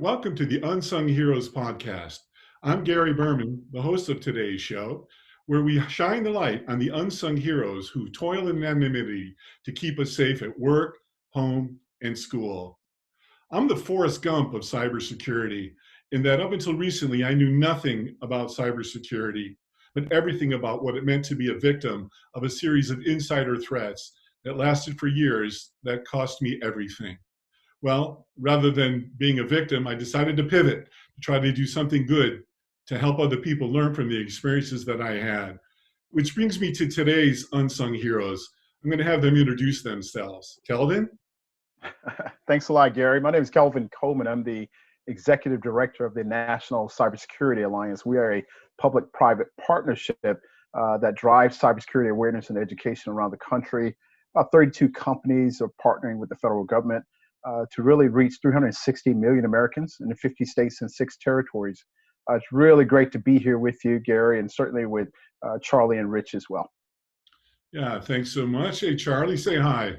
welcome to the Unsung Heroes podcast. I'm Gary Berman, the host of today's show, where we shine the light on the unsung heroes who toil in anonymity to keep us safe at work, home, and school. I'm the Forrest Gump of cybersecurity, in that up until recently, I knew nothing about cybersecurity, but everything about what it meant to be a victim of a series of insider threats that lasted for years that cost me everything. Well, rather than being a victim, I decided to pivot, to try to do something good to help other people learn from the experiences that I had. Which brings me to today's unsung heroes. I'm going to have them introduce themselves. Kelvin? Thanks a lot, Gary. My name is Kelvin Coleman. I'm the Executive Director of the National Cybersecurity Alliance. We are a public-private partnership that drives cybersecurity awareness and education around the country. About 32 companies are partnering with the federal government to really reach 360 million Americans in 50 states and 6 territories. It's really great to be here with you, Gary, and certainly with Charlie and Rich as well. Yeah, thanks so much. Hey, Charlie, say hi.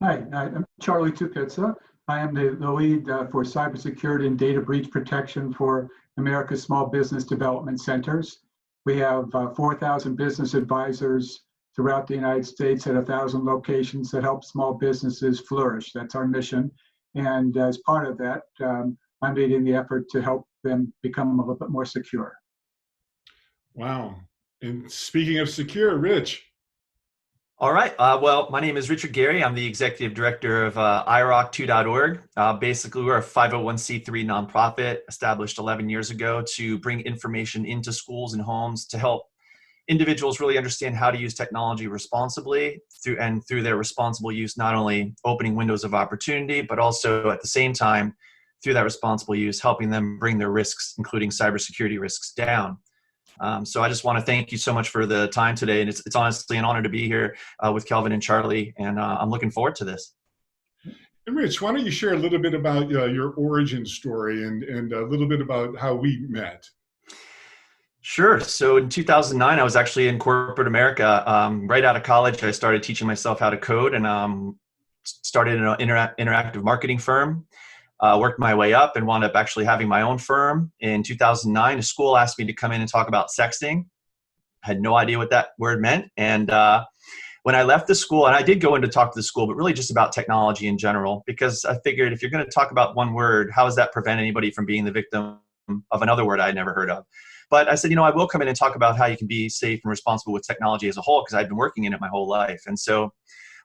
Hi, I'm Charlie Tupitza. I am the lead for cybersecurity and data breach protection for America's Small Business Development Centers. We have 4,000 business advisors throughout the United States at 1,000 locations that help small businesses flourish. That's our mission. And as part of that, I'm leading the effort to help them become a little bit more secure. Wow. And speaking of secure, Rich. All right. Well, my name is Richard Gary. I'm the executive director of irock2.org. Basically, we're a 501c3 nonprofit established 11 years ago to bring information into schools and homes to help individuals really understand how to use technology responsibly through their responsible use, not only opening windows of opportunity, but also at the same time, through that responsible use, helping them bring their risks, including cybersecurity risks, down. So I just want to thank you so much for the time today. And it's honestly an honor to be here with Kelvin and Charlie. And I'm looking forward to this. And Rich, why don't you share a little bit about your origin story and a little bit about how we met? Sure. So in 2009, I was actually in corporate America. Right out of college, I started teaching myself how to code and started an interactive marketing firm. Worked my way up and wound up actually having my own firm. In 2009, a school asked me to come in and talk about sexting. I had no idea what that word meant. And when I left the school, and I did go in to talk to the school, but really just about technology in general, because I figured if you're going to talk about one word, how does that prevent anybody from being the victim of another word I'd never heard of? But I said, I will come in and talk about how you can be safe and responsible with technology as a whole, because I've been working in it my whole life. And so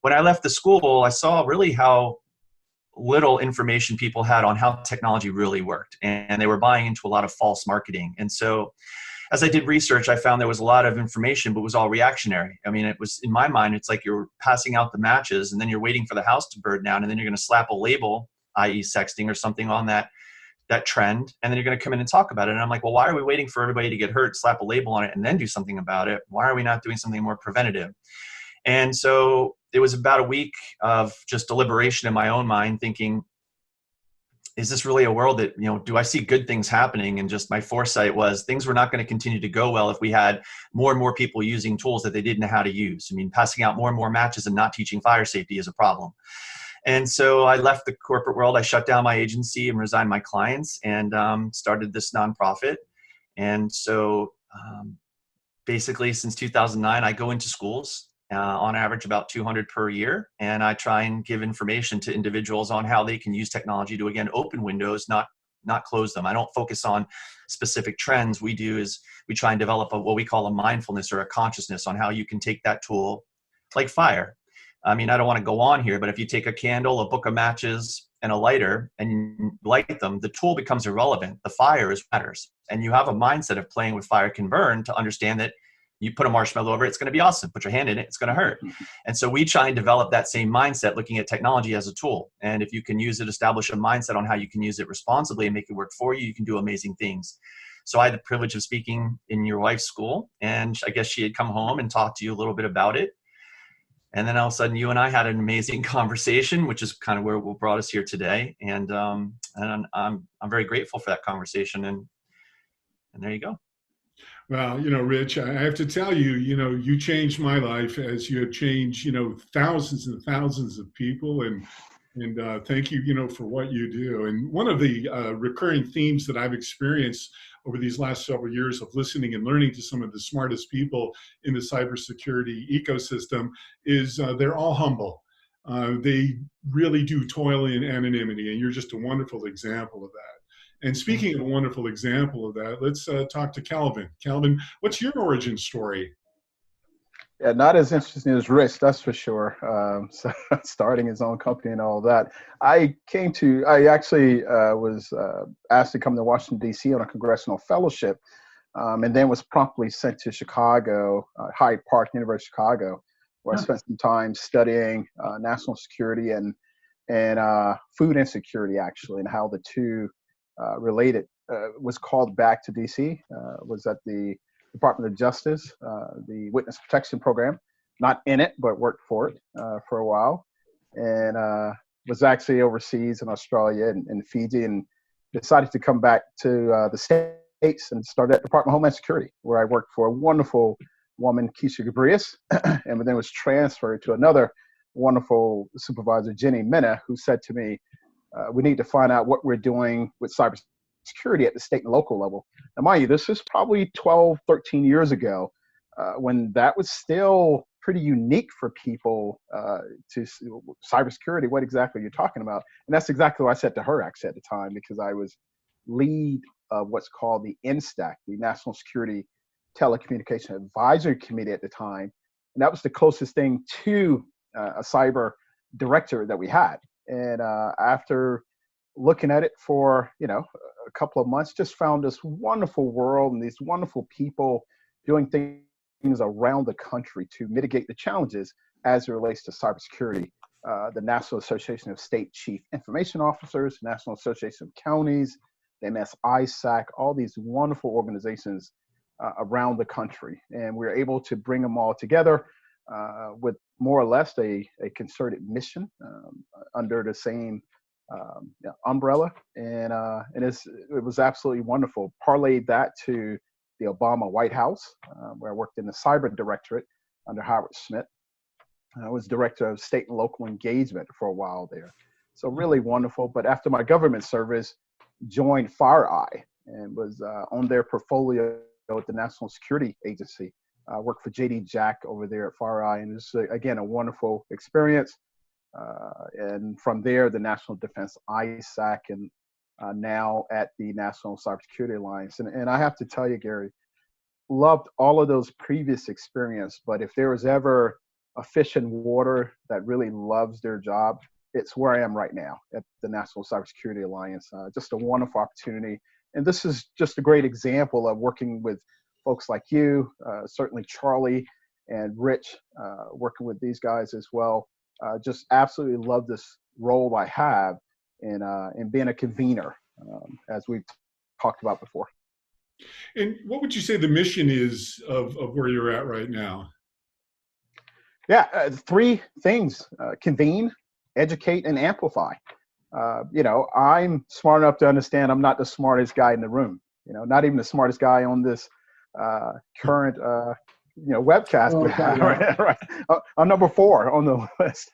when I left the school, I saw really how little information people had on how technology really worked. And they were buying into a lot of false marketing. And so as I did research, I found there was a lot of information, but it was all reactionary. I mean, it was, in my mind, it's like you're passing out the matches and then you're waiting for the house to burn down. And then you're going to slap a label, i.e. sexting or something on that trend, and then you're going to come in and talk about it. And I'm like, well, why are we waiting for everybody to get hurt, slap a label on it, and then do something about it? Why are we not doing something more preventative? And so it was about a week of just deliberation in my own mind, thinking, is this really a world that, do I see good things happening? And just my foresight was things were not going to continue to go well if we had more and more people using tools that they didn't know how to use. I mean, passing out more and more matches and not teaching fire safety is a problem. And so I left the corporate world. I shut down my agency and resigned my clients and started this nonprofit. And so basically since 2009, I go into schools on average about 200 per year. And I try and give information to individuals on how they can use technology to, again, open windows, not close them. I don't focus on specific trends. We do is we try and develop what we call a mindfulness or a consciousness on how you can take that tool like fire. I mean, I don't want to go on here, but if you take a candle, a book of matches, and a lighter and you light them, the tool becomes irrelevant. The fire is matters. And you have a mindset of playing with fire can burn to understand that you put a marshmallow over it, it's going to be awesome. Put your hand in it, it's going to hurt. And so we try and develop that same mindset looking at technology as a tool. And if you can use it, establish a mindset on how you can use it responsibly and make it work for you, you can do amazing things. So I had the privilege of speaking in your wife's school, and I guess she had come home and talked to you a little bit about it. And then all of a sudden, you and I had an amazing conversation, which is kind of where what brought us here today. And I'm very grateful for that conversation. And there you go. Well, Rich, I have to tell you, you changed my life as you have changed, thousands and thousands of people. And And thank you, for what you do. And one of the recurring themes that I've experienced over these last several years of listening and learning to some of the smartest people in the cybersecurity ecosystem is they're all humble. They really do toil in anonymity, and you're just a wonderful example of that. And speaking of a wonderful example of that, let's talk to Calvin. Calvin, what's your origin story? Yeah, not as interesting as Rich, that's for sure. So starting his own company and all that. I actually was asked to come to Washington, D.C. on a congressional fellowship, and then was promptly sent to Chicago, Hyde Park, University of Chicago, where I spent some time studying national security and food insecurity, actually, and how the two related. Was called back to D.C., was at the Department of Justice, the Witness Protection Program, not in it, but worked for it for a while, and was actually overseas in Australia and Fiji, and decided to come back to the States and started at the Department of Homeland Security, where I worked for a wonderful woman, Keisha Gabrias, and then was transferred to another wonderful supervisor, Jenny Minna, who said to me, we need to find out what we're doing with cybersecurity at the state and local level. Now, mind you, this is probably 12, 13 years ago, when that was still pretty unique for people to cybersecurity. What exactly you're talking about? And that's exactly what I said to her actually at the time, because I was lead of what's called the NSTAC, the National Security Telecommunication Advisory Committee at the time. And that was the closest thing to a cyber director that we had. And after looking at it for, a couple of months, just found this wonderful world and these wonderful people doing things around the country to mitigate the challenges as it relates to cybersecurity. The National Association of State Chief Information Officers, National Association of Counties, the ISAC, all these wonderful organizations around the country. And we were able to bring them all together with more or less a concerted mission under the same umbrella, and it was absolutely wonderful. Parlayed that to the Obama White House, where I worked in the cyber directorate under Howard Schmidt. I was director of state and local engagement for a while there, so really wonderful. But after my government service, joined FireEye and was on their portfolio at the National Security Agency. I worked for JD Jack over there at FireEye, and it's again a wonderful experience. And from there, the National Defense ISAC, and now at the National Cybersecurity Alliance. And I have to tell you, Gary, loved all of those previous experience, but if there was ever a fish in water that really loves their job, it's where I am right now at the National Cybersecurity Alliance. Just a wonderful opportunity. And this is just a great example of working with folks like you, certainly Charlie and Rich, working with these guys as well. Just absolutely love this role I have in being a convener, as we've talked about before. And what would you say the mission is of where you're at right now? Yeah, three things: convene, educate, and amplify. I'm smart enough to understand I'm not the smartest guy in the room. Not even the smartest guy on this current webcast. Right. I'm number 4 on the list.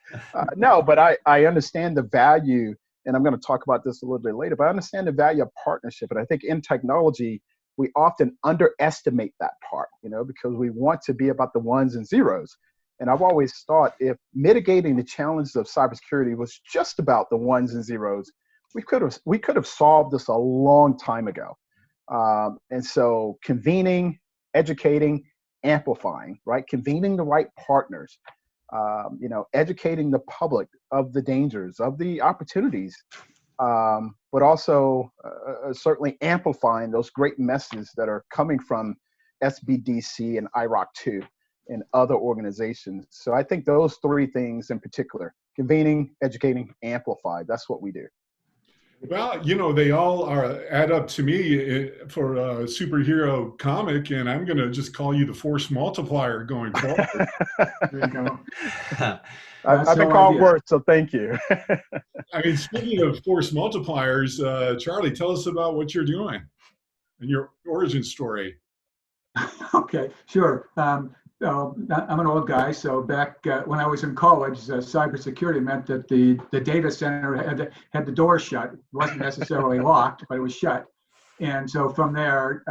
No, but I understand the value, and I'm going to talk about this a little bit later, but I understand the value of partnership. And I think in technology, we often underestimate that part, because we want to be about the ones and zeros. And I've always thought if mitigating the challenges of cybersecurity was just about the ones and zeros, we could have solved this a long time ago. And so convening, educating, amplifying, right? Convening the right partners, educating the public of the dangers, of the opportunities, but also certainly amplifying those great messages that are coming from SBDC and IROC2 and other organizations. So I think those three things in particular: convening, educating, amplify. That's what we do. Well, they all add up to me for a superhero comic, and I'm going to just call you the force multiplier going forward. There you go. I've been called worse, so thank you. I mean, speaking of force multipliers, Charlie, tell us about what you're doing and your origin story. Okay, sure. I'm an old guy, so back when I was in college, cybersecurity meant that the data center had the door shut. It wasn't necessarily locked, but it was shut. And so from there,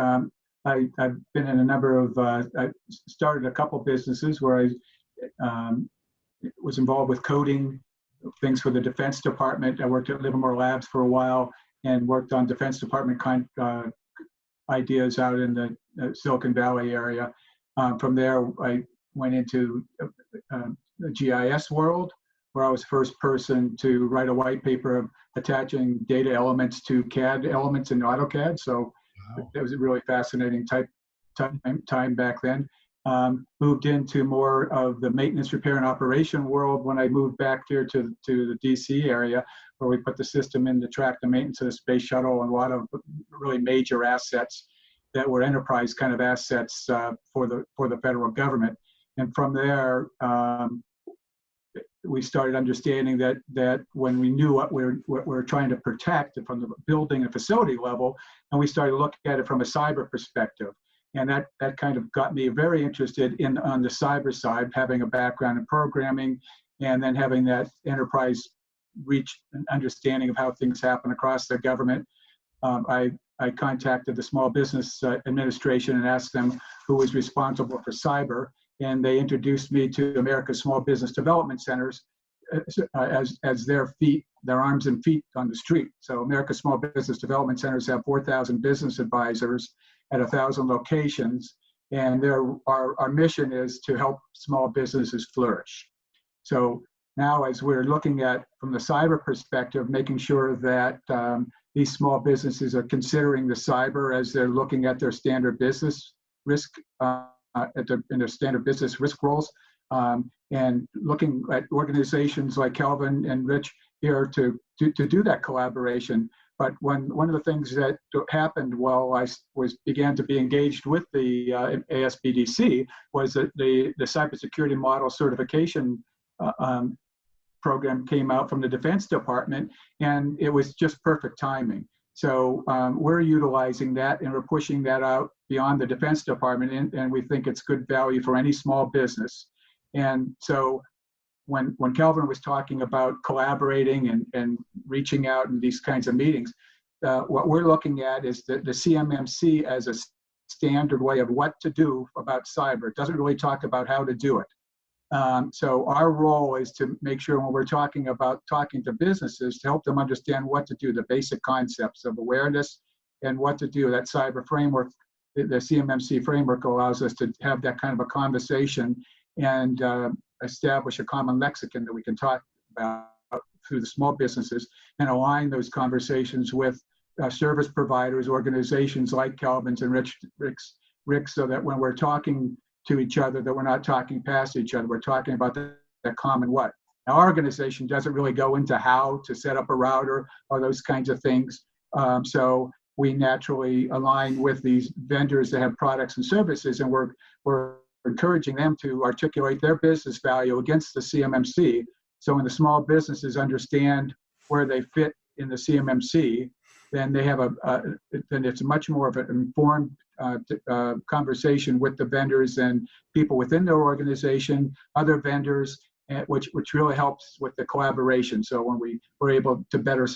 I've been in a number of, I started a couple businesses where I was involved with coding things for the Defense Department. I worked at Livermore Labs for a while and worked on Defense Department ideas out in the Silicon Valley area. From there, I went into the GIS world, where I was the first person to write a white paper of attaching data elements to CAD elements in AutoCAD. So that was a really fascinating time back then. Moved into more of the maintenance, repair, and operation world when I moved back here to the DC area, where we put the system in to track the maintenance of the space shuttle and a lot of really major assets that were enterprise kind of assets for the federal government. And from there, we started understanding that when we knew what we're trying to protect from the building and facility level, and we started looking at it from a cyber perspective. And that kind of got me very interested on the cyber side, having a background in programming, and then having that enterprise reach and understanding of how things happen across the government. I contacted the Small Business Administration and asked them who was responsible for cyber, and they introduced me to America's Small Business Development Centers as their arms and feet on the street. So America's Small Business Development Centers have 4,000 business advisors at 1,000 locations, and our mission is to help small businesses flourish. So now, as we're looking at from the cyber perspective, making sure that these small businesses are considering the cyber as they're looking at their standard business risk in their standard business risk roles, and looking at organizations like Kelvin and Rich here to do that collaboration. But one of the things that happened while I began to be engaged with the ASBDC was that the cybersecurity model certification program came out from the Defense Department, and it was just perfect timing. So we're utilizing that, and we're pushing that out beyond the Defense Department, and we think it's good value for any small business. And so when Kelvin was talking about collaborating and reaching out in these kinds of meetings, what we're looking at is the CMMC as a standard way of what to do about cyber. It doesn't really talk about how to do it. So our role is to make sure when we're talking to businesses, to help them understand what to do, the basic concepts of awareness and what to do. That cyber framework, the CMMC framework, allows us to have that kind of a conversation and establish a common lexicon that we can talk about through the small businesses, and align those conversations with service providers, organizations like Kelvin's and Rick's, so that when we're talking to each other, that we're not talking past each other. We're talking about the common what. Now, our organization doesn't really go into how to set up a router or those kinds of things. So we naturally align with these vendors that have products and services, and we're encouraging them to articulate their business value against the CMMC. So when the small businesses understand where they fit in the CMMC, then they have then it's much more of an informed conversation with the vendors and people within their organization, other vendors, which really helps with the collaboration. So when we're able to better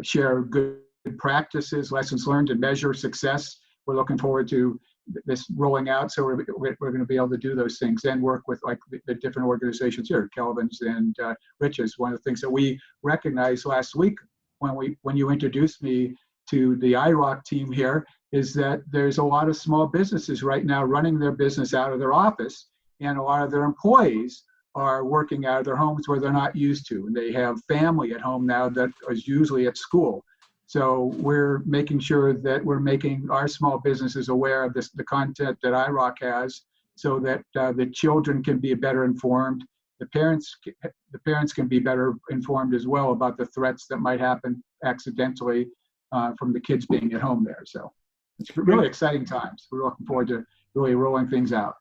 share good practices, lessons learned, and measure success, we're looking forward to this rolling out. So we're going to be able to do those things and work with like the different organizations here, Kelvin's and Rich's. One of the things that we recognized last week when you introduced me to the IROC team here is that there's a lot of small businesses right now running their business out of their office, and a lot of their employees are working out of their homes where they're not used to, and they have family at home now that is usually at school. So we're making sure that we're making our small businesses aware of the content that IROC has, so that the children can be better informed. The parents can be better informed as well about the threats that might happen accidentally from the kids being at home there. So it's really exciting times. We're looking forward to really rolling things out.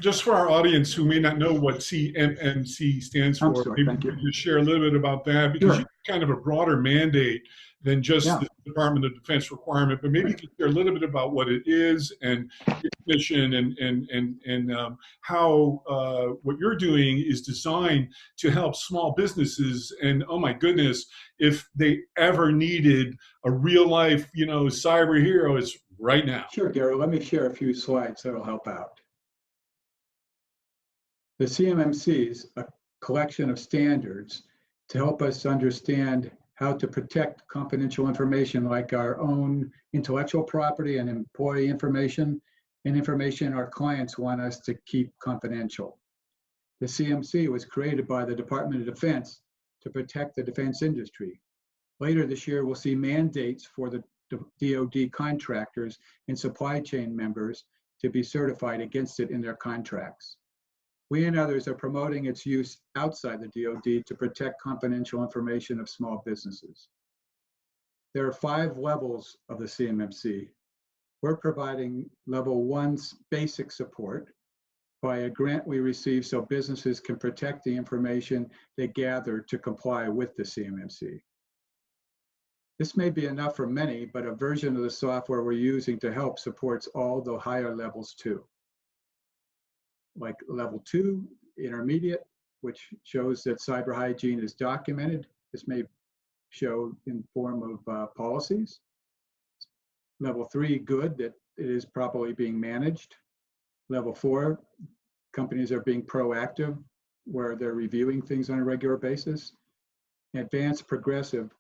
just for our audience who may not know what CMMC stands I'm for, sorry, maybe thank you you. could just share a little bit about that, because you Sure. have kind of a broader mandate than just Yeah. the Department of Defense requirement, but maybe you could share a little bit about what it is and its mission, and how what you're doing is designed to help small businesses. And oh my goodness, if they ever needed a real life, cyber hero, it's right now. Sure, Gary. Let me share a few slides that'll help out. The CMMC is a collection of standards to help us understand how to protect confidential information like our own intellectual property and employee information and information our clients want us to keep confidential. The CMC was created by the Department of Defense to protect the defense industry. Later this year, we'll see mandates for the DoD contractors and supply chain members to be certified against it in their contracts. We and others are promoting its use outside the DoD to protect confidential information of small businesses. There are 5 levels of the CMMC. We're providing level 1's basic support by a grant we receive so businesses can protect the information they gather to comply with the CMMC. This may be enough for many, but a version of the software we're using to help supports all the higher levels too. Like level 2, intermediate, which shows that cyber hygiene is documented. This may show in form of policies. Level 3, good, that it is properly being managed. Level 4, companies are being proactive where they're reviewing things on a regular basis. Advanced, progressive,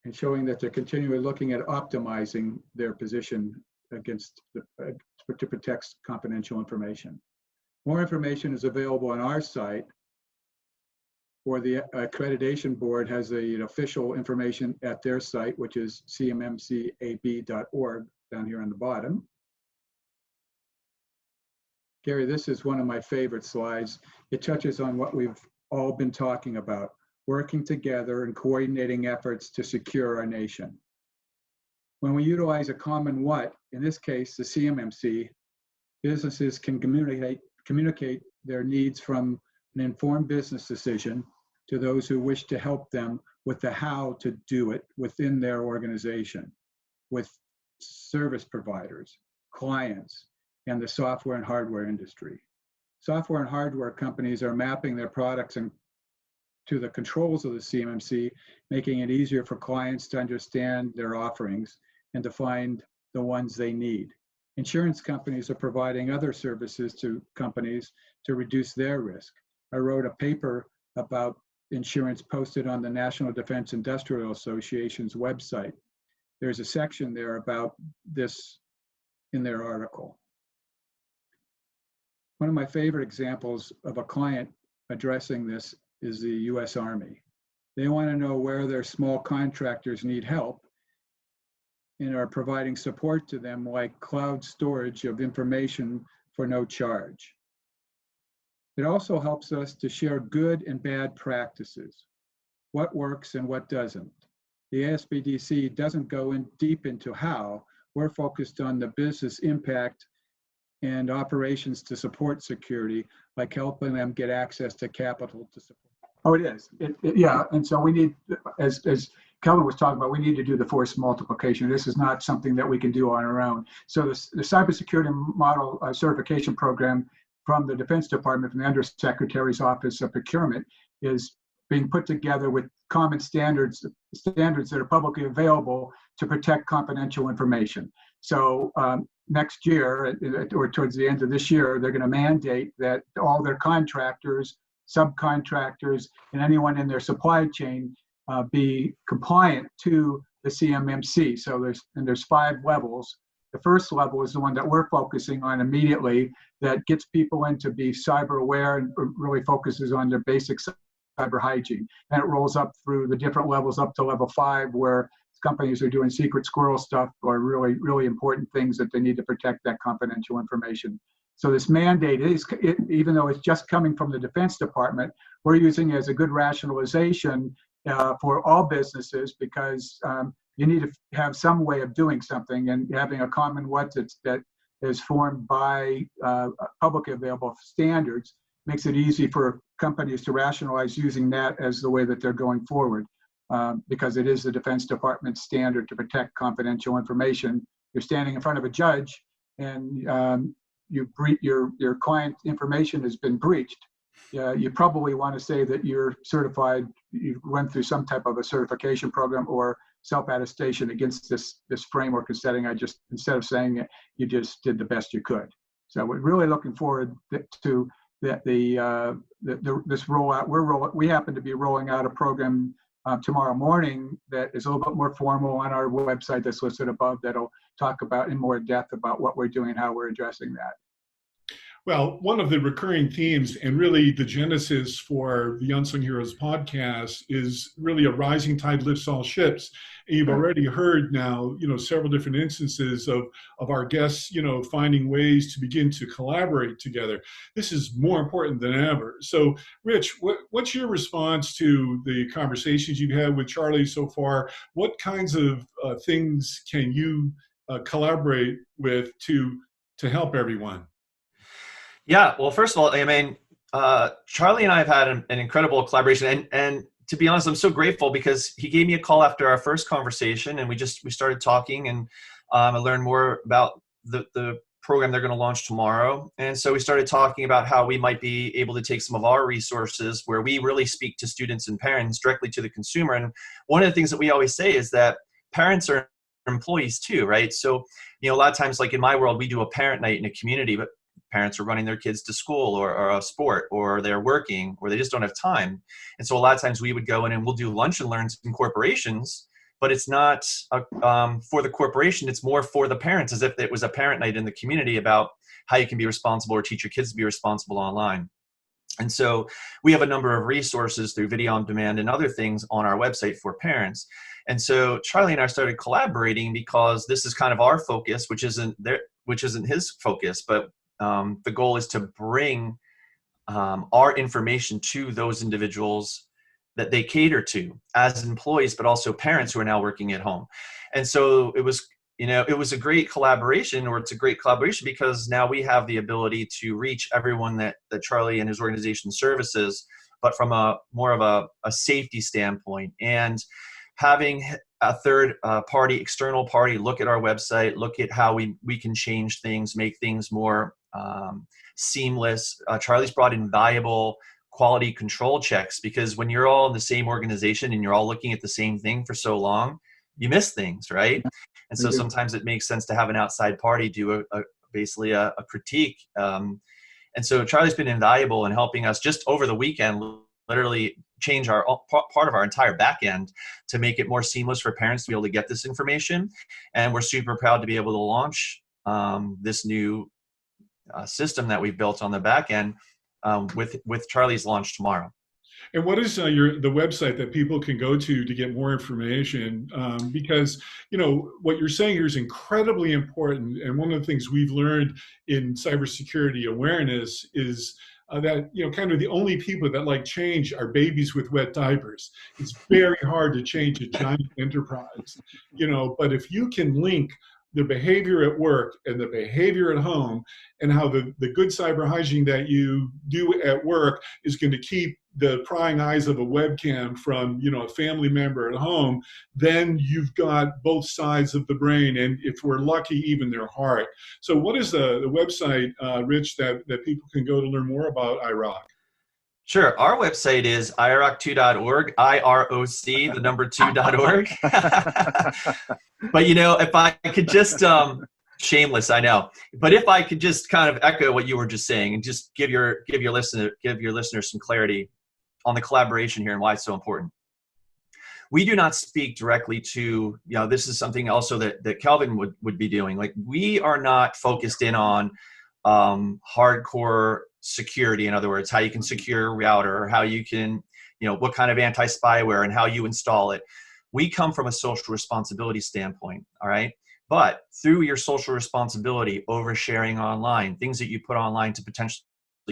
and showing that they're continually looking at optimizing their position against to protect confidential information. More information is available on our site, or the accreditation board has the official information at their site, which is cmmcab.org down here on the bottom. Gary, this is one of my favorite slides. It touches on what we've all been talking about, working together and coordinating efforts to secure our nation. When we utilize a common what, in this case, the CMMC, businesses can communicate their needs from an informed business decision to those who wish to help them with the how to do it within their organization, with service providers, clients, and the software and hardware industry. Software and hardware companies are mapping their products to the controls of the CMMC, making it easier for clients to understand their offerings and to find the ones they need. Insurance companies are providing other services to companies to reduce their risk. I wrote a paper about insurance posted on the National Defense Industrial Association's website. There's a section there about this in their article. One of my favorite examples of a client addressing this is the US Army. They want to know where their small contractors need help and are providing support to them, like cloud storage of information for no charge. It also helps us to share good and bad practices, what works and what doesn't. The ASBDC doesn't go in deep into how. We're focused on the business impact and operations to support security, like helping them get access to capital to support. Oh, it is. Yeah, and so we need, as Kelvin was talking about, we need to do the force multiplication. This is not something that we can do on our own. So the cybersecurity model certification program from the Defense Department, from the Undersecretary's Office of Procurement, is being put together with common standards that are publicly available to protect confidential information. So next year, or towards the end of this year, they're going to mandate that all their contractors, subcontractors, and anyone in their supply chain be compliant to the CMMC. So there's 5 levels. The first level is the one that we're focusing on immediately, that gets people in to be cyber aware and really focuses on their basic cyber hygiene. And it rolls up through the different levels up to level 5, where companies are doing secret squirrel stuff or really, really important things that they need to protect that confidential information. So this mandate is, even though it's just coming from the Defense Department, we're using it as a good rationalization for all businesses, because you need to have some way of doing something, and having a common what that is formed by publicly available standards, makes it easy for companies to rationalize using that as the way that they're going forward, because it is the Defense Department standard to protect confidential information. You're standing in front of a judge, and your client information has been breached. You probably want to say that you're certified, you went through some type of a certification program or self-attestation against this framework and setting. Instead of saying it, you just did the best you could. So we're really looking forward to this rollout. We happen to be rolling out a program tomorrow morning that is a little bit more formal on our website that's listed above, that'll talk about in more depth about what we're doing and how we're addressing that. Well, one of the recurring themes and really the genesis for the Unsung Heroes podcast is really a rising tide lifts all ships. And you've already heard now, several different instances of our guests, finding ways to begin to collaborate together. This is more important than ever. So, Rich, what's your response to the conversations you've had with Charlie so far? What kinds of things can you collaborate with to help everyone? Yeah, well, first of all, I mean, Charlie and I have had an incredible collaboration, and to be honest, I'm so grateful because he gave me a call after our first conversation, and we started talking, and I learned more about the program they're going to launch tomorrow. And so we started talking about how we might be able to take some of our resources where we really speak to students and parents directly to the consumer. And one of the things that we always say is that parents are employees too, right? So, a lot of times, like in my world, we do a parent night in a community, but parents are running their kids to school or a sport, or they're working, or they just don't have time. And so a lot of times we would go in and we'll do lunch and learns in corporations, but it's not for the corporation. It's more for the parents, as if it was a parent night in the community about how you can be responsible or teach your kids to be responsible online. And so we have a number of resources through video on demand and other things on our website for parents. And so Charlie and I started collaborating because this is kind of our focus, which isn't his focus, but the goal is to bring our information to those individuals that they cater to as employees, but also parents who are now working at home. And so it was a great collaboration, or it's a great collaboration because now we have the ability to reach everyone that Charlie and his organization services, but from more of a safety standpoint. And having a third party, external party, look at our website, look at how we can change things, make things more seamless. Charlie's brought in valuable quality control checks, because when you're all in the same organization and you're all looking at the same thing for so long, you miss things, right? And so sometimes it makes sense to have an outside party do basically a critique. And so Charlie's been invaluable in helping us just over the weekend literally change our part of our entire back end to make it more seamless for parents to be able to get this information. And we're super proud to be able to launch this new system that we've built on the back end with Charlie's launch tomorrow. And what is the website that people can go to get more information? Because, what you're saying here is incredibly important. And one of the things we've learned in cybersecurity awareness is that, kind of the only people that like change are babies with wet diapers. It's very hard to change a giant enterprise, but if you can link the behavior at work and the behavior at home, and how the good cyber hygiene that you do at work is going to keep the prying eyes of a webcam from, a family member at home, then you've got both sides of the brain, and if we're lucky, even their heart. So what is the website, Rich, that people can go to learn more about IROC? Sure. Our website is iroc2.org, IROC, the number 2.org. But, if I could just, shameless, I know, but if I could just kind of echo what you were just saying and just give your listeners some clarity on the collaboration here and why it's so important. We do not speak directly to, this is something also that Kelvin would be doing. Like, we are not focused in on hardcore security. In other words, how you can secure a router, or how you can, what kind of anti-spyware and how you install it. We come from a social responsibility standpoint, all right? But through your social responsibility, oversharing online, things that you put online to potentially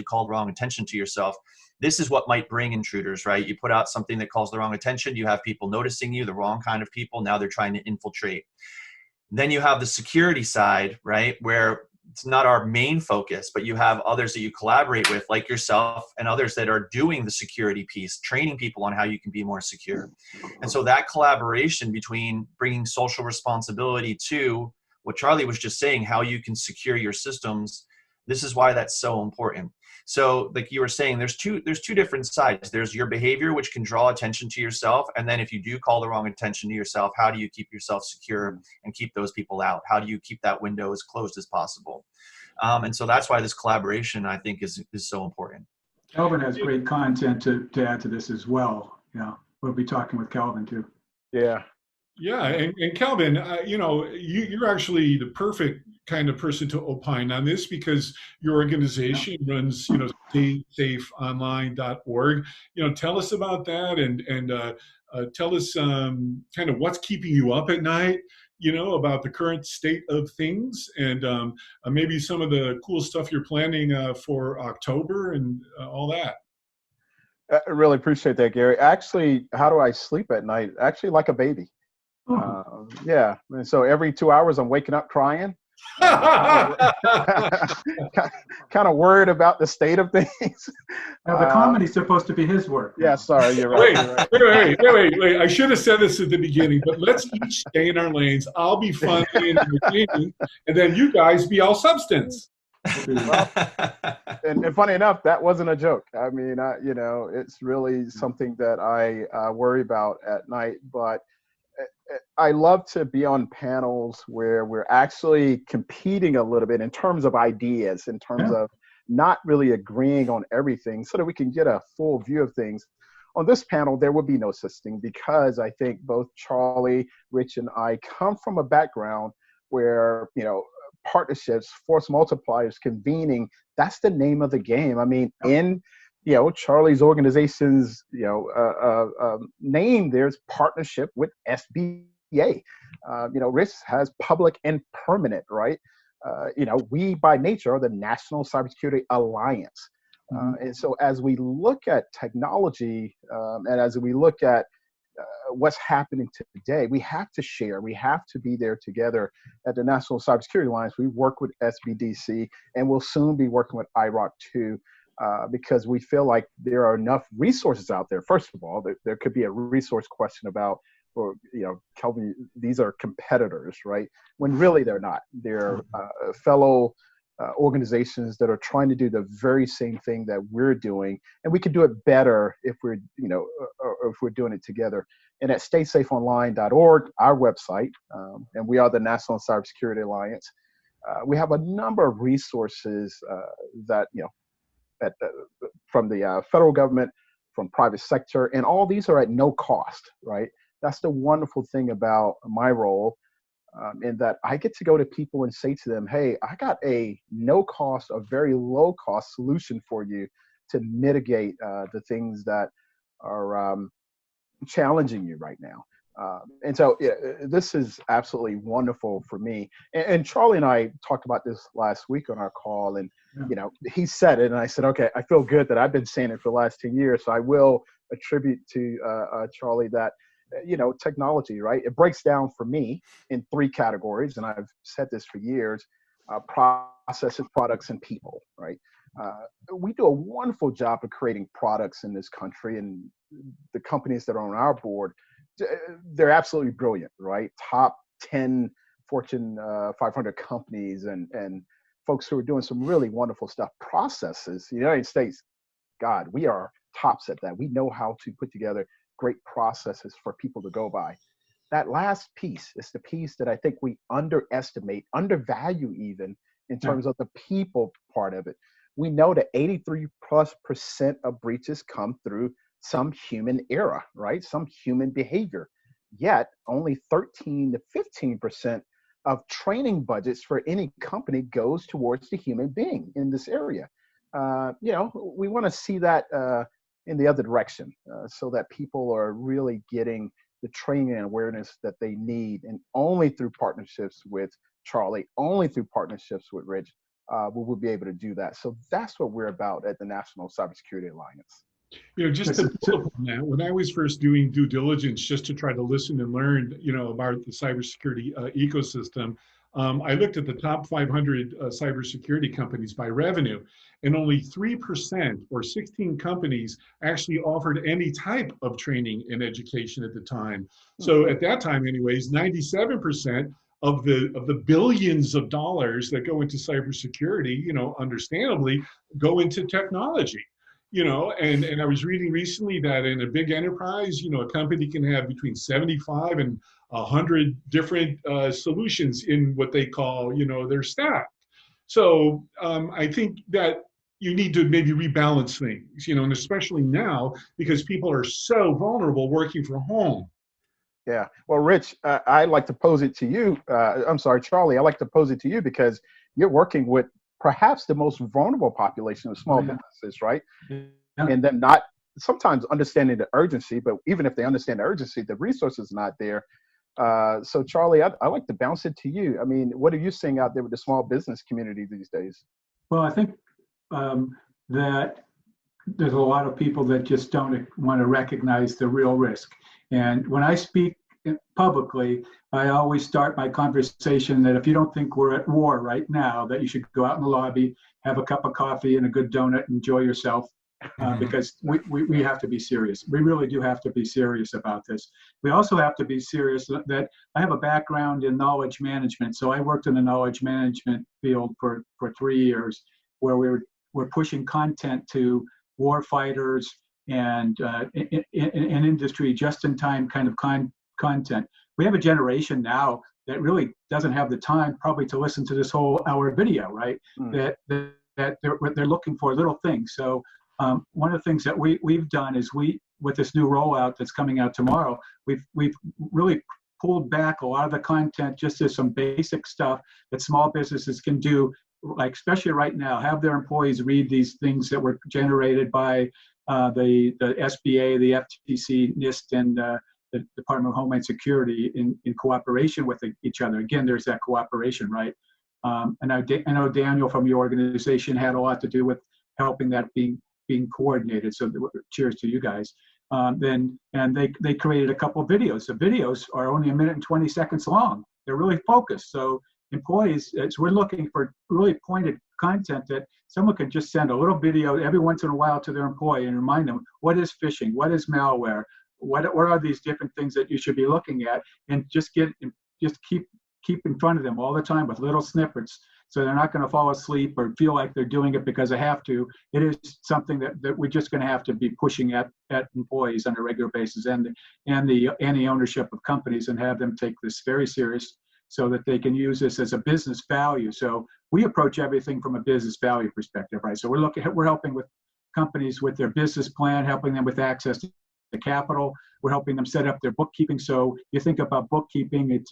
call wrong attention to yourself, this is what might bring intruders, right? You put out something that calls the wrong attention, you have people noticing you, the wrong kind of people, now they're trying to infiltrate. Then you have the security side, right, where it's not our main focus, but you have others that you collaborate with, like yourself and others that are doing the security piece, training people on how you can be more secure. And so that collaboration between bringing social responsibility to what Charlie was just saying, how you can secure your systems, this is why that's so important. So like you were saying, there's two different sides. There's your behavior, which can draw attention to yourself. And then if you do call the wrong attention to yourself, how do you keep yourself secure and keep those people out? How do you keep that window as closed as possible? And so that's why this collaboration, I think, is so important. Kelvin has great content to add to this as well. Yeah, we'll be talking with Kelvin too. Yeah. Yeah, and Kelvin, you know, you're actually the perfect kind of person to opine on this because your organization runs, you know, staySafeOnline.org. You know, tell us about that and tell us kind of what's keeping you up at night, you know, about the current state of things and maybe some of the cool stuff you're planning for October and all that. I really appreciate that, Gary. Actually, how do I sleep at night? Actually, like a baby. Yeah. And so every 2 hours, I'm waking up crying. Kind of worried about the state of things. Now, the comedy's supposed to be his work. Yeah, sorry, you're right. Wait. I should have said this at the beginning, but let's each stay in our lanes. I'll be funny and entertaining, and then you guys be all substance. Well, and funny enough, that wasn't a joke. I mean, you know, it's really something that I worry about at night, but I love to be on panels where we're actually competing a little bit in terms of ideas, in terms of not really agreeing on everything so that we can get a full view of things. On this panel, there will be no such thing because I think both Charlie, Rich, and I come from a background where, you know, partnerships, force multipliers, convening, that's the name of the game. I mean, in you know, Charlie's organization's, you know, name, there's partnership with SBA. You know, Rich has public and permanent, right? You know, we by nature are the National Cybersecurity Alliance. And so as we look at technology and as we look at what's happening today, we have to share, we have to be there together at the National Cybersecurity Alliance. We work with SBDC and we'll soon be working with IROC too. Because we feel like there are enough resources out there. First of all, there could be a resource question about, or, you know, Kelvin, these are competitors, right? When really they're not. They're fellow organizations that are trying to do the very same thing that we're doing, and we can do it better if we're, you know, or if we're doing it together. And at StaySafeOnline.org, our website, and we are the National Cybersecurity Alliance. We have a number of resources that, you know, from the federal government, from private sector, and all these are at no cost, right? That's the wonderful thing about my role, in that I get to go to people and say to them, hey, I got a no cost, a very low cost solution for you to mitigate the things that are challenging you right now. And so this is absolutely wonderful for me. And Charlie and I talked about this last week on our call, and you know, he said it, and I said, okay, I feel good that I've been saying it for the last 10 years. So I will attribute to Charlie that, you know, technology, right? It breaks down for me in 3 categories, and I've said this for years: processes, products, and people, right? We do a wonderful job of creating products in this country, and the companies that are on our board, they're absolutely brilliant, right? Top 10 Fortune 500 companies and folks who are doing some really wonderful stuff. Processes, the United States, God, we are tops at that. We know how to put together great processes for people to go by. That last piece is the piece that I think we underestimate, undervalue even in terms of the people part of it. We know that 83+% of breaches come through some human error, right? Some human behavior. Yet only 13 to 15% of training budgets for any company goes towards the human being in this area. You know, we want to see that in the other direction, so that people are really getting the training and awareness that they need. And only through partnerships with Charlie, only through partnerships with Rich, we will be able to do that. So that's what we're about at the National Cybersecurity Alliance. You know, just to build upon that, when I was first doing due diligence just to try to listen and learn, you know, about the cybersecurity ecosystem, I looked at the top 500 cybersecurity companies by revenue, and only 3% or 16 companies actually offered any type of training and education at the time. So at that time, anyways, 97% of the billions of dollars that go into cybersecurity, understandably, go into technology. And I was reading recently that in a big enterprise, a company can have between 75 and 100 different solutions in what they call, their stack. So I think that you need to maybe rebalance things, and especially now because people are so vulnerable working from home. Yeah. Well, Rich, I'd like to pose it to you. I'm sorry, Charlie, I'd like to pose it to you because you're working with perhaps the most vulnerable population of small businesses, right? Yeah. And then not sometimes understanding the urgency, but even if they understand the urgency, the resources not there. So Charlie, I'd like to bounce it to you. I mean, what are you seeing out there with the small business community these days? Well, I think that there's a lot of people that just don't want to recognize the real risk. And when I speak publicly, I always start my conversation that if you don't think we're at war right now, that you should go out in the lobby, have a cup of coffee and a good donut, enjoy yourself, because we have to be serious. We really do have to be serious about this. We also have to be serious that I have a background in knowledge management. So I worked in the knowledge management field for 3 years, where we're pushing content to war fighters and in industry just-in-time kind of content. We have a generation now that really doesn't have the time probably to listen to this whole hour video, right? That they're looking for little things. So one of the things that we've done is with this new rollout that's coming out tomorrow, we've really pulled back a lot of the content just to some basic stuff that small businesses can do, like especially right now, have their employees read these things that were generated by the SBA, the FTC, NIST, and the Department of Homeland Security in cooperation with each other. Again, there's that cooperation, right? And I know Daniel from your organization had a lot to do with helping that being coordinated. So cheers to you guys. And they created a couple of videos. The videos are only 1 minute and 20 seconds long. They're really focused. So employees, we're looking for really pointed content that someone can just send a little video every once in a while to their employee and remind them what is phishing, what is malware, what are these different things that you should be looking at, and just keep in front of them all the time with little snippets, so they're not going to fall asleep or feel like they're doing it because they have to. It is something that we're just going to have to be pushing at employees on a regular basis, and the ownership of companies, and have them take this very serious, so that they can use this as a business value. So we approach everything from a business value perspective, right? So we're helping with companies with their business plan, helping them with access to capital. We're helping them set up their bookkeeping. So you think about bookkeeping,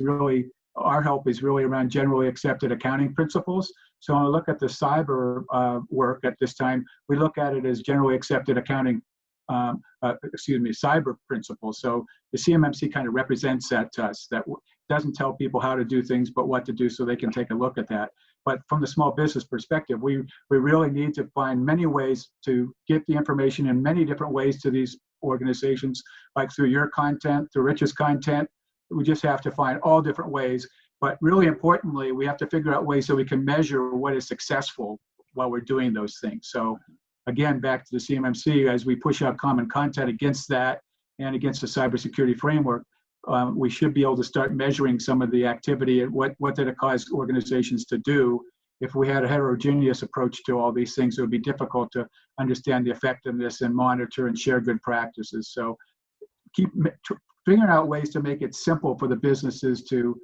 our help is really around generally accepted accounting principles. So when I look at the cyber work at this time, we look at it as generally accepted accounting, cyber principles. So the CMMC kind of represents that to us, that doesn't tell people how to do things, but what to do, so they can take a look at that. But from the small business perspective, we really need to find many ways to get the information in many different ways to these organizations, like through your content, through Rich's content. We just have to find all different ways. But really importantly, we have to figure out ways so we can measure what is successful while we're doing those things. So again, back to the CMMC, as we push out common content against that and against the cybersecurity framework, we should be able to start measuring some of the activity and what did it cause organizations to do. If we had a heterogeneous approach to all these things, it would be difficult to understand the effectiveness and monitor and share good practices. So keep figuring out ways to make it simple for the businesses to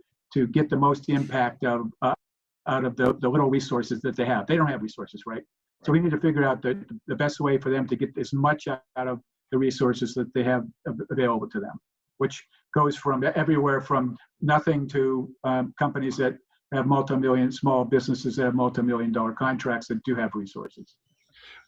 get the most impact out of the little resources that they have. They don't have resources, right? So we need to figure out the best way for them to get as much out of the resources that they have available to them, which goes from everywhere from nothing to companies that have small businesses that have multi-million-dollar contracts that do have resources.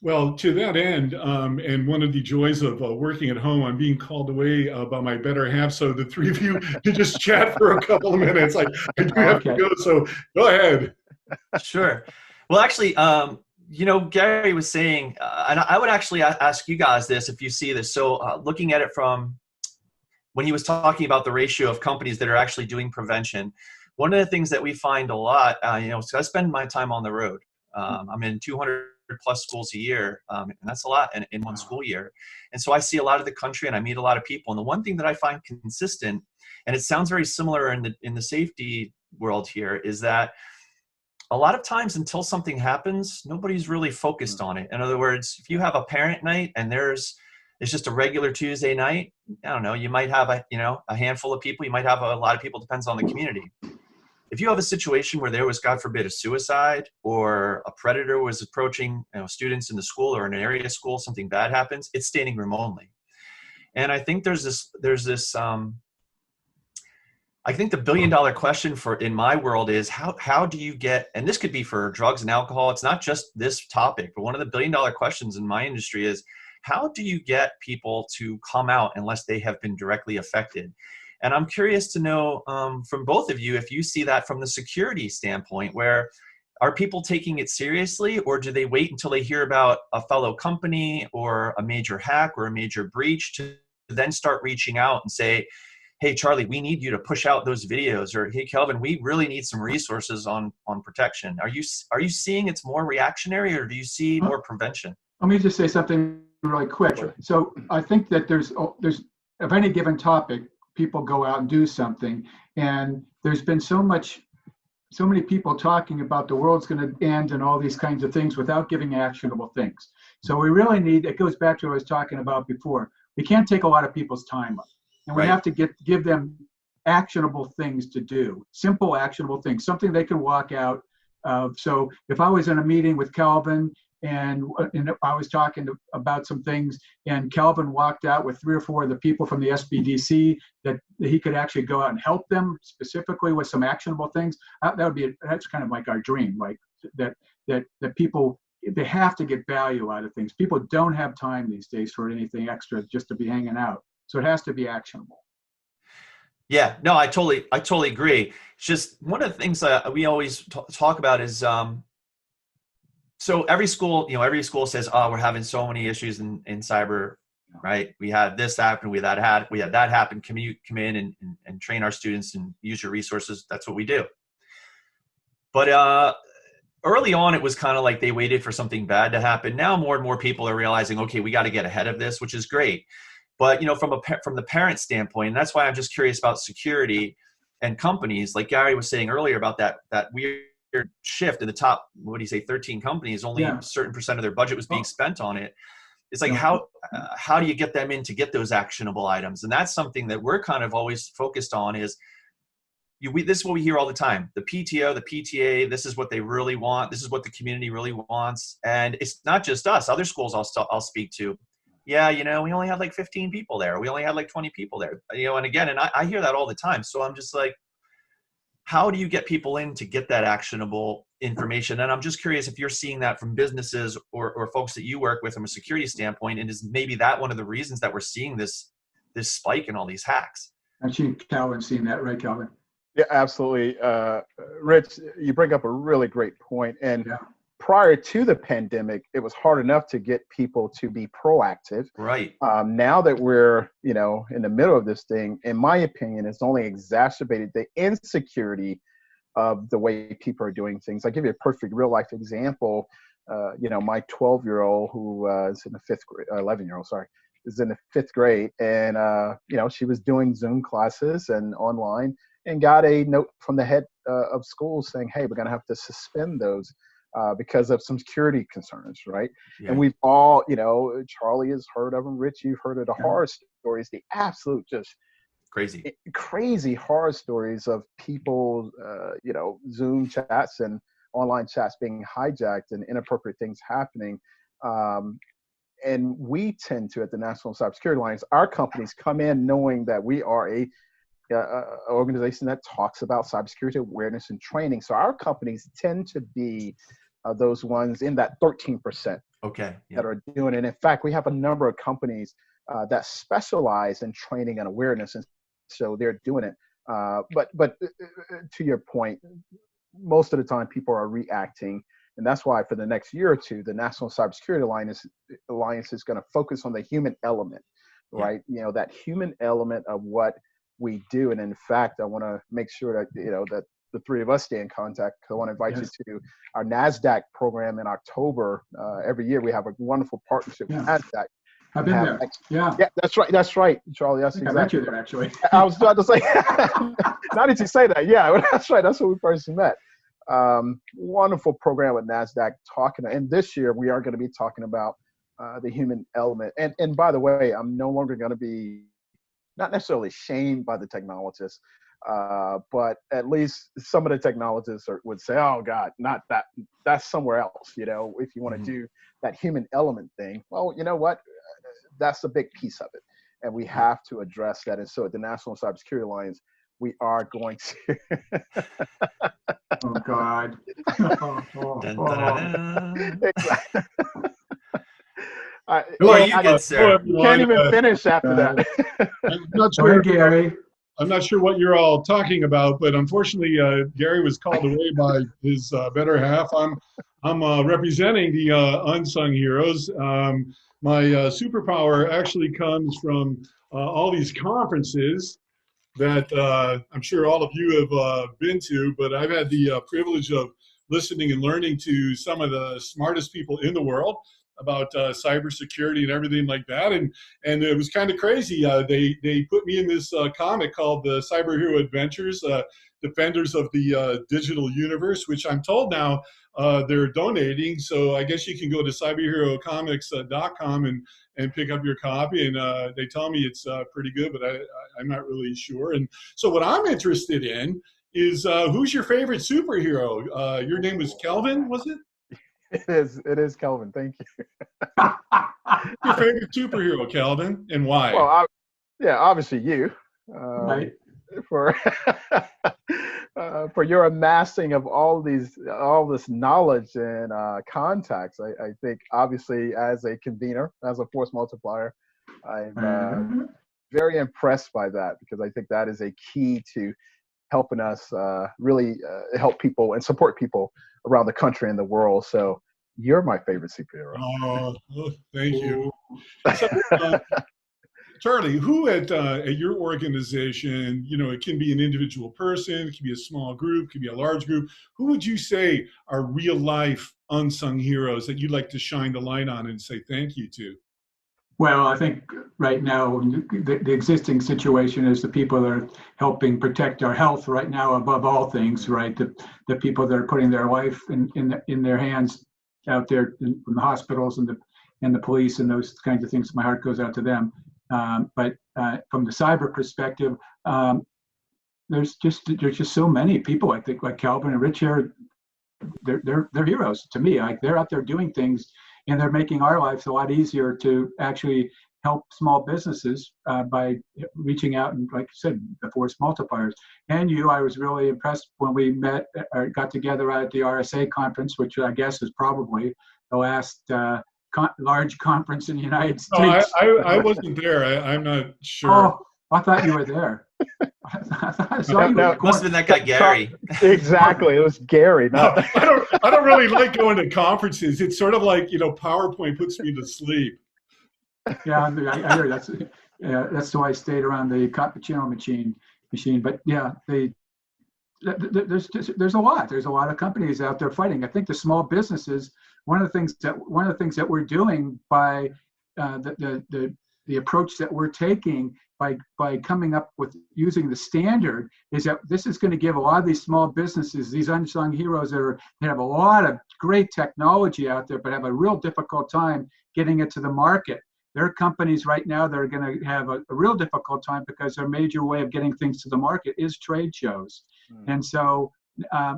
Well, to that end, and one of the joys of working at home, I'm being called away by my better half, so the three of you can just chat for a couple of minutes. I do have to go, so go ahead. Sure. Well, actually, Gary was saying, and I would actually ask you guys this if you see this. So looking at it from when he was talking about the ratio of companies that are actually doing prevention, one of the things that we find a lot, so I spend my time on the road. I'm in 200 plus schools a year, and that's a lot in one school year. And so I see a lot of the country and I meet a lot of people. And the one thing that I find consistent, and it sounds very similar in the safety world here, is that a lot of times until something happens, nobody's really focused on it. In other words, if you have a parent night and it's just a regular Tuesday night, I don't know, you might have a handful of people, you might have a lot of people, depends on the community. If you have a situation where there was, God forbid, a suicide or a predator was approaching students in the school or in an area school, something bad happens, it's standing room only. And I think there's this I think the $1 billion question in my world is how do you get, and this could be for drugs and alcohol, it's not just this topic, but one of the $1 billion questions in my industry is, how do you get people to come out unless they have been directly affected? And I'm curious to know from both of you, if you see that from the security standpoint, where are people taking it seriously, or do they wait until they hear about a fellow company or a major hack or a major breach to then start reaching out and say, hey, Charlie, we need you to push out those videos, or hey, Kelvin, we really need some resources on protection. Are you seeing it's more reactionary, or do you see more prevention? Let me just say something really quick. Sure. So I think that there's of any given topic, people go out and do something, and there's been so many people talking about the world's going to end and all these kinds of things without giving actionable things. So we really need, it goes back to what I was talking about before. We can't take a lot of people's time up. And we have to give them actionable things to do, simple actionable things, something they can walk out of. So if I was in a meeting with Kelvin and I was talking about some things, and Kelvin walked out with 3 or 4 of the people from the SBDC that he could actually go out and help them specifically with some actionable things, that's kind of like our dream, like that people, they have to get value out of things. People don't have time these days for anything extra just to be hanging out. So it has to be actionable. Yeah, no, I totally agree. It's just one of the things that we always talk about is, so every school says, oh, we're having so many issues in cyber, right? We had this happen, we had that happen. Come in and train our students and use your resources. That's what we do. But early on, it was kind of like they waited for something bad to happen. Now more and more people are realizing, okay, we got to get ahead of this, which is great. But from the parent standpoint, and that's why I'm just curious about security and companies, like Gary was saying earlier about that weird shift in the top, 13 companies, only a certain percent of their budget was being spent on it. It's like, how do you get them in to get those actionable items? And that's something that we're kind of always focused on is, this is what we hear all the time. The PTO, the PTA, this is what they really want. This is what the community really wants. And it's not just us. Other schools I'll speak to. Yeah, we only had like 15 people there. We only had like 20 people there. And again, and I hear that all the time. So I'm just like, how do you get people in to get that actionable information? And I'm just curious if you're seeing that from businesses or folks that you work with from a security standpoint, and is maybe that one of the reasons that we're seeing this spike in all these hacks? I've seen Calvin seeing that, right, Calvin? Yeah, absolutely. Rich, you bring up a really great point. And prior to the pandemic, it was hard enough to get people to be proactive. Right. Now that we're, in the middle of this thing, in my opinion, it's only exacerbated the insecurity of the way people are doing things. I'll give you a perfect real life example. My 12-year-old who is in the 5th grade, 11-year-old, sorry, is in the 5th grade. And, she was doing Zoom classes and online and got a note from the head of school saying, hey, we're going to have to suspend those because of some security concerns, right? Yeah. And we've all, Charlie has heard of them. Rich, you've heard of the horror stories, the absolute just crazy horror stories of people, Zoom chats and online chats being hijacked and inappropriate things happening. And we tend to, at the National Cybersecurity Alliance, our companies come in knowing that we are a organization that talks about cybersecurity awareness and training. So our companies tend to be those ones in that 13% that are doing it. And in fact, we have a number of companies that specialize in training and awareness, and so they're doing it. But to your point, most of the time people are reacting, and that's why for the next year or two, the National Cybersecurity Alliance is going to focus on the human element, right? That human element of what we do. And in fact, I want to make sure that, that the three of us stay in contact. I want to invite Yes. you to our NASDAQ program in October. Every year we have a wonderful partnership with NASDAQ. I've been there. Yeah. Yeah, that's right, Charlie. That's I met exactly. you there, actually. I was about to say, now that you say that, yeah, that's right. That's where we first met. Wonderful program with NASDAQ and this year we are going to be talking about the human element. And by the way, I'm no longer going to be not necessarily shamed by the technologists, but at least some of the technologists would say, oh God, not that, that's somewhere else. You know, if you want to do that human element thing, well, you know what? That's a big piece of it. And we have to address that. And so at the National Cybersecurity Alliance, we are going to. Oh God. Dun, dun, dun. Exactly. Who are you, good sir? You can't even finish after that. I'm not Go ahead, sure. Gary. I'm not sure what you're all talking about, but unfortunately, Gary was called away by his better half. I'm representing the unsung heroes. My superpower actually comes from all these conferences that I'm sure all of you have been to, but I've had the privilege of listening and learning to some of the smartest people in the world about cybersecurity and everything like that, and it was kind of crazy. They put me in this comic called the Cyberhero Adventures, Defenders of the Digital Universe, which I'm told now they're donating. So I guess you can go to cyberherocomics.com and pick up your copy. And they tell me it's pretty good, but I'm not really sure. And so what I'm interested in is who's your favorite superhero? Your name was Kelvin, was it? It is Kelvin. Thank you. Your favorite superhero, Kelvin, and why? Well, obviously you. Right. For for your amassing of all this knowledge and contacts. I think obviously as a convener, as a force multiplier, I'm very impressed by that, because I think that is a key to helping us really help people and support people around the country and the world. So you're my favorite superhero. Oh, thank you. So, Charlie, who at your organization, you know, it can be an individual person, it can be a small group, it can be a large group. Who would you say are real life unsung heroes that you'd like to shine the light on and say thank you to? Well, I think right now the existing situation is the people that are helping protect our health right now above all things, right? The people that are putting their life in their hands out there from the hospitals and the police and those kinds of things. My heart goes out to them. But from the cyber perspective, there's just so many people, I think, like Calvin and Rich here. They're heroes to me. Like, they're out there doing things, and they're making our lives a lot easier to actually help small businesses by reaching out and, like you said, the force multipliers. And I was really impressed when we met or got together at the RSA conference, which I guess is probably the last large conference in the United States. I wasn't there. I'm not sure. Oh, I thought you were there. I saw you. Must have been that guy Gary. Exactly, it was Gary. No, I don't really like going to conferences. It's sort of like, you know, PowerPoint puts me to sleep. Yeah, I hear that's why I stayed around the cappuccino machine. But yeah, there's a lot. There's a lot of companies out there fighting. I think the small businesses. One of the things that we're doing by the approach that we're taking by coming up with using the standard is that this is going to give a lot of these small businesses, these unsung heroes that have a lot of great technology out there, but have a real difficult time getting it to the market. There are companies right now that are going to have a real difficult time because their major way of getting things to the market is trade shows. And so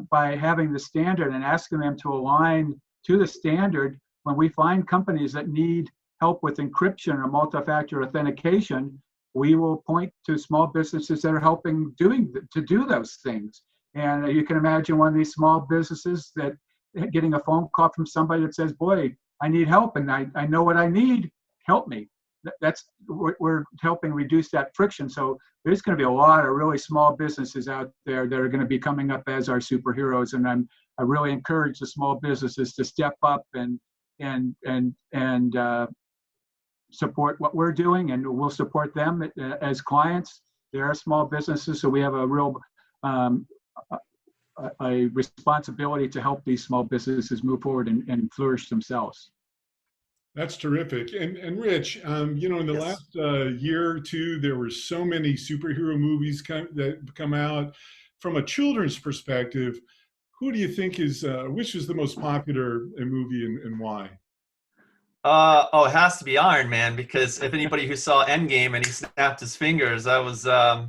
by having the standard and asking them to align to the standard, when we find companies that need help with encryption or multi-factor authentication, we will point to small businesses that are helping to do those things. And you can imagine one of these small businesses that getting a phone call from somebody that says, boy, I need help and I know what I need, help me. We're helping reduce that friction. So there's going to be a lot of really small businesses out there that are going to be coming up as our superheroes. And I really encourage the small businesses to step up and support what we're doing, and we'll support them as clients. They are small businesses, so we have a real a responsibility to help these small businesses move forward and flourish themselves. That's terrific. And Rich, you know, in the Yes. last year or two, there were so many superhero movies that come out. From a children's perspective, who do you think is, which is the most popular movie and why? Oh, it has to be Iron Man, because if anybody who saw Endgame and he snapped his fingers, that was the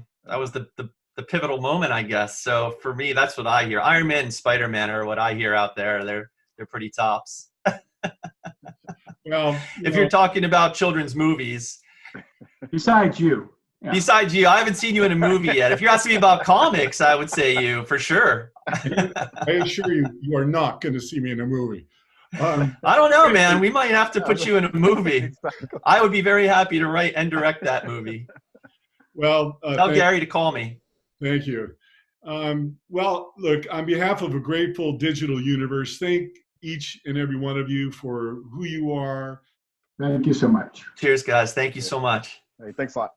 pivotal moment, I guess. So for me, that's what I hear. Iron Man and Spider-Man are what I hear out there. They're pretty tops. Well, If you're talking about children's movies, Besides you. Yeah. besides you, I haven't seen you in a movie yet. If you're asking me about comics, I would say you for sure. I assure you, you are not going to see me in a movie. I don't know, man. We might have to put you in a movie. Exactly. I would be very happy to write and direct that movie. Well, Tell Gary to call me. thank you. Well, look, on behalf of a grateful digital universe, thank each and every one of you for who you are. Thank you so much. Cheers, guys. Thank you so much. Hey, thanks a lot.